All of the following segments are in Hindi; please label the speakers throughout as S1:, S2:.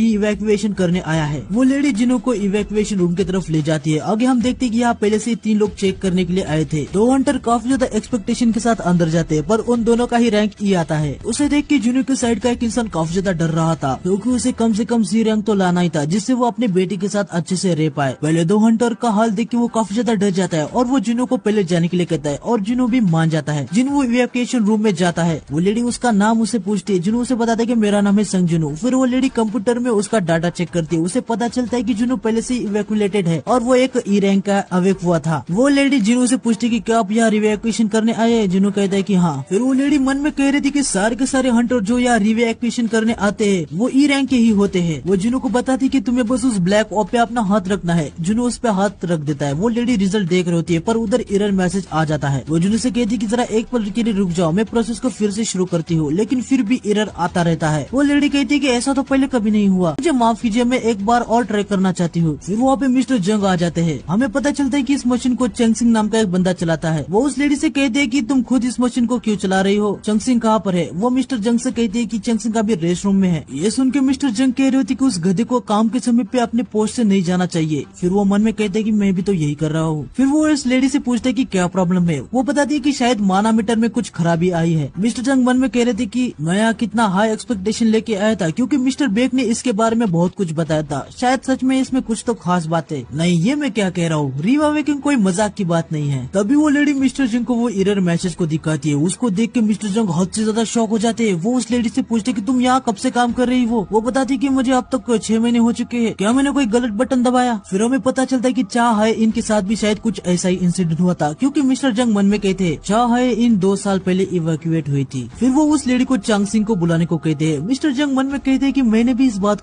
S1: इवैक्यूएशन करने आया है। वो लेडी जिनों को इवैक्यूएशन रूम की तरफ ले जाती है। आगे हम देखते हैं कि यहाँ पहले से 3 लोग चेक करने के लिए आए थे। तो हंटर काफी ज्यादा एक्सपेक्टेशन के साथ अंदर जाते हैं, पर उन दोनों का ही रैंक ई आता है। उसे देख के जूनियर की साइड का एक इंसान काफी ज्यादा डर रहा था, क्योंकि उसे कम से कम सी रैंक तो लाना ही था, जिससे वो अपने बेटी के साथ अच्छे से रह पाए। पहले दो हंटर का हाल देख के वो काफी ज्यादा डर जाता है और वो जिनों को पहले जाने के लिए कहता है और जिनों भी मान जाता है। जिन वो इवैक्यूएशन रूम में जाता है। वो लेडी उसका नाम उसे पूछती है। जिनों उसे बताता है कि मेरा नाम है संग जुनू। फिर वो लेडी कंप्यूटर में उसका डाटा चेक करती है। उसे पता चलता है कि जुनू पहले से इवैक्यूएटेड है और वो एक ई रैंक का अवेक हुआ था। वो लेडी जिनू से पूछती है कि क्या आप यहाँ इवैक्यूएशन करने आए हैं? जिनू कहता है कि हाँ। फिर वो लेडी मन में कह रही थी कि सारे के सारे हंटर जो यहाँ इवैक्यूएशन करने आते हैं वो ई रैंक के ही होते हैं। वो जिनू को बताती कि तुम्हें बस उस ब्लैक ऑप पे अपना हाथ रखना है। जुनू उस पे हाथ रख देता है। वो लेडी रिजल्ट देख रही होती है, पर उधर एरर मैसेज आ जाता है। वो जुनू से कहती है कि जरा एक पल के लिए रुक जाओ, मैं प्रोसेस को फिर से शुरू करती हूँ, लेकिन फिर भी एरर आता रहता है। वो लेडी कहती है कि ऐसा तो पहले कभी नहीं हुआ, मुझे माफ कीजिए, मैं एक बार और ट्राई करना चाहती हूँ। फिर वहाँ पे मिस्टर जंग आ जाते हैं। हमें पता चलता है कि इस मशीन को चंग सिंह नाम का एक बंदा चलाता है। वो उस लेडी से कहते हैं कि तुम खुद इस मशीन को क्यों चला रही हो? चंग सिंह कहाँ पर है? वो मिस्टर जंग से कहती है कि चंग सिंह का भी रेस्ट रूम में है। ये सुन के मिस्टर जंग कह रही होती कि उस गधे को काम के समय पे अपने पोस्ट से नहीं जाना चाहिए। फिर वो मन में कहते हैं कि मैं भी तो यही कर रहा हूँ। फिर वो इस लेडी से पूछते हैं कि क्या प्रॉब्लम है। वो बताती है कि शायद मानामीटर में कुछ खराबी आई है। मिस्टर जंग मन में कह रहे थे कि मैं यहाँ कितना हाई एक्सपेक्टेशन लेके आया था, क्योंकि मिस्टर बेक ने इसके बारे में बहुत कुछ बताया था। शायद सच में इसमें कुछ तो खास बात है। नहीं, ये मैं क्या कह रहा हूँ, रीअवेकनिंग कोई मजाक की बात नहीं है। तभी वो लेडी मिस्टर जंग को वो एरर मैसेज को दिखाती है। उसको देख के मिस्टर जंग हद से ज्यादा शॉक हो जाते हैं। वो उस लेडी से पूछते कि तुम यहाँ कब से काम कर रही हो? वो बताती कि मुझे अब तक 6 महीने हो चुके हैं। क्या मैंने कोई गलत बटन दबाया? फिर हमें पता चलता है कि चाह है इनके साथ भी शायद कुछ ऐसा ही इंसिडेंट हुआ था, क्योंकि मिस्टर जंग मन में कहते चाह है इन 2 साल पहले इवैक्यूएट हुई थी। फिर वो उस लेडी को चंग सिंह को बुलाने को कहते हैं। मिस्टर जंग मन में कहते हैं कि मैंने भी इस बात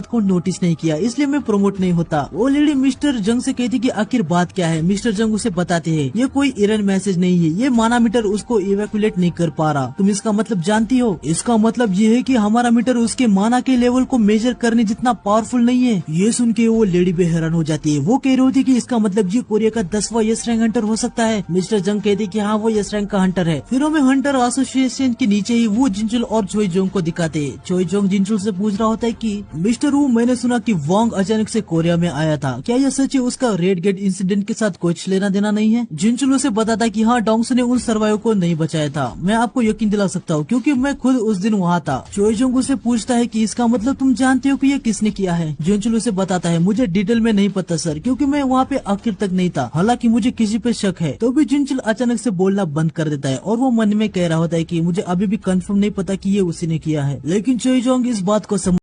S1: को नोटिस नहीं किया, इसलिए मैं प्रमोट नहीं होता। वो लेडी मिस्टर जंग से कहती कि आखिर बात क्या है। मिस्टर जंग उसे बताते हैं ये कोई एरर मैसेज नहीं है, ये मानामीटर उसको इवैक्यूएट नहीं कर पा रहा। तुम इसका मतलब जानती हो? इसका मतलब ये है कि हमारा मीटर उसके माना के लेवल को मेजर करने जितना पावरफुल नहीं है। ये सुन के वो लेडी भी हैरान हो जाती है। वो कह रही होती कि इसका मतलब ये कोरिया का 10वां यस रैंक हंटर हो सकता है। मिस्टर जंग कहते कि हाँ वो यस रैंक का हंटर है। फिर हमें हंटर एसोसिएशन के नीचे ही वो जिंचुल और चोई जोंग को दिखाते। चोई जोंग जिंचुल से पूछ रहा होता है कि मिस्टर वू, मैंने सुना कि वांग अचानक से कोरिया में आया था, क्या यह सच है? उसका रेड गेट इंसिडेंट के साथ कुछ लेना देना नहीं है? जिंचुल उसे बताता कि हाँ, डोंग्स ने उन सर्वाइवर को नहीं बचाया था। मैं आपको यकीन दिला सकता हूँ, क्योंकि मैं खुद उस दिन वहाँ था। चोई जोंग उसे पूछता है कि इसका मतलब तुम जानते हो कि ये किसने किया है? जिंचुल उसे बताता है मुझे डिटेल में नहीं पता सर, क्योंकि मैं वहाँ पे आखिर तक नहीं था, हालांकि मुझे किसी पे शक है। तो भी जिंचुल अचानक से बोलना बंद कर देता है और वो मन में कह रहा होता है कि मुझे अभी भी कंफर्म नहीं पता कि ये उसी ने किया है। लेकिन चोई जोंग इस बात को